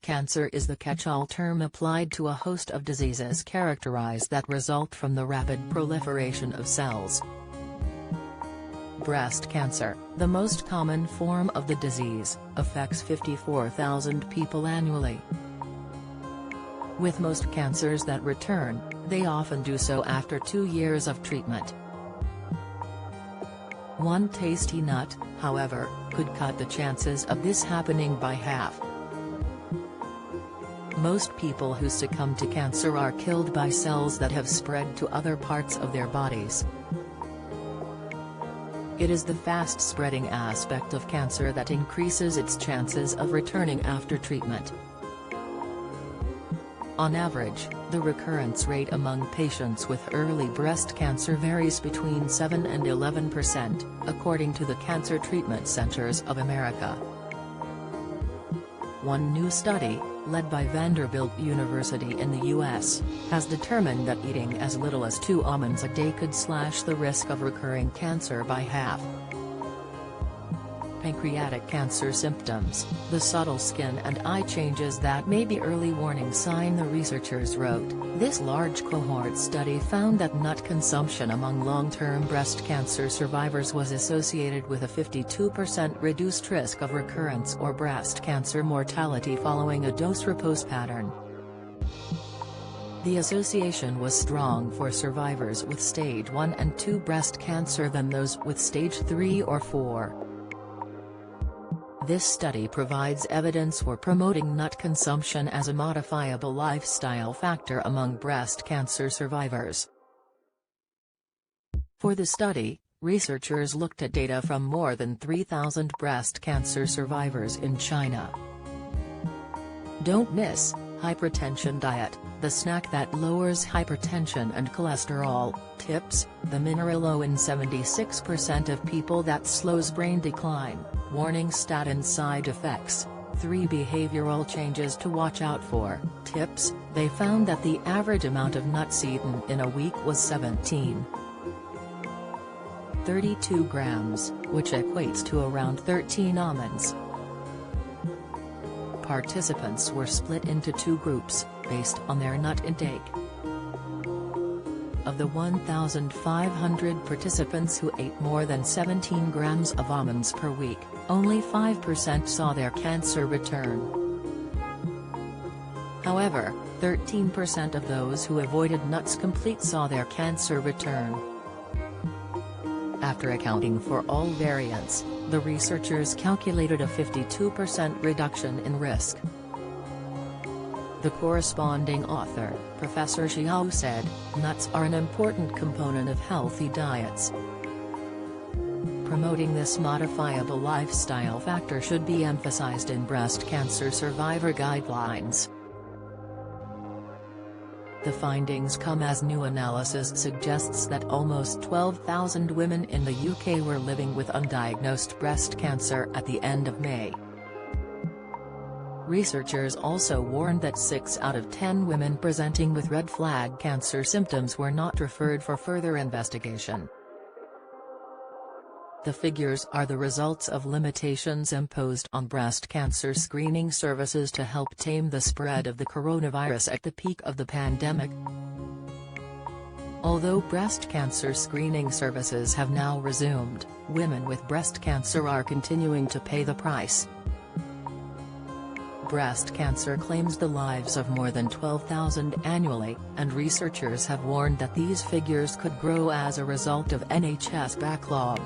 cancer is the catch-all term applied to a host of diseases characterized that result from the rapid proliferation of cells. Breast cancer, the most common form of the disease, affects 54,000 people annually. With most cancers that return, they often do so after 2 years of treatment. One tasty nut, however, could cut the chances of this happening by half. Most people who succumb to cancer are killed by cells that have spread to other parts of their bodies. It is the fast-spreading aspect of cancer that increases its chances of returning after treatment. On average, the recurrence rate among patients with early breast cancer varies between 7 and 11%, according to the Cancer Treatment Centers of America. One new study, led by Vanderbilt University in the U.S., has determined that eating as little as 2 almonds a day could slash the risk of recurring cancer by half. Pancreatic cancer symptoms, the subtle skin and eye changes that may be early warning sign, the researchers wrote. This large cohort study found that nut consumption among long-term breast cancer survivors was associated with a 52% reduced risk of recurrence or breast cancer mortality following a dose-repose pattern. The association was strong for survivors with stage 1 and 2 breast cancer than those with stage 3 or 4. This study provides evidence for promoting nut consumption as a modifiable lifestyle factor among breast cancer survivors. For the study, researchers looked at data from more than 3,000 breast cancer survivors in China. Don't miss hypertension diet, the snack that lowers hypertension and cholesterol. Tips: the mineral low in 76% of people that slows brain decline. Warning: statin side effects. 3 behavioral changes to watch out for. Tips: they found that the average amount of nuts eaten in a week was 17.32 grams, which equates to around 13 almonds. Participants were split into 2 groups, based on their nut intake. Of the 1,500 participants who ate more than 17 grams of almonds per week, only 5% saw their cancer return. However, 13% of those who avoided nuts completely saw their cancer return. After accounting for all variants, the researchers calculated a 52% reduction in risk. The corresponding author, Professor Xiao, said, "Nuts are an important component of healthy diets. Promoting this modifiable lifestyle factor should be emphasized in breast cancer survivor guidelines." The findings come as new analysis suggests that almost 12,000 women in the UK were living with undiagnosed breast cancer at the end of May. Researchers also warned that 6 out of 10 women presenting with red flag cancer symptoms were not referred for further investigation. The figures are the results of limitations imposed on breast cancer screening services to help tame the spread of the coronavirus at the peak of the pandemic. Although breast cancer screening services have now resumed, women with breast cancer are continuing to pay the price. Breast cancer claims the lives of more than 12,000 annually, and researchers have warned that these figures could grow as a result of NHS backlog.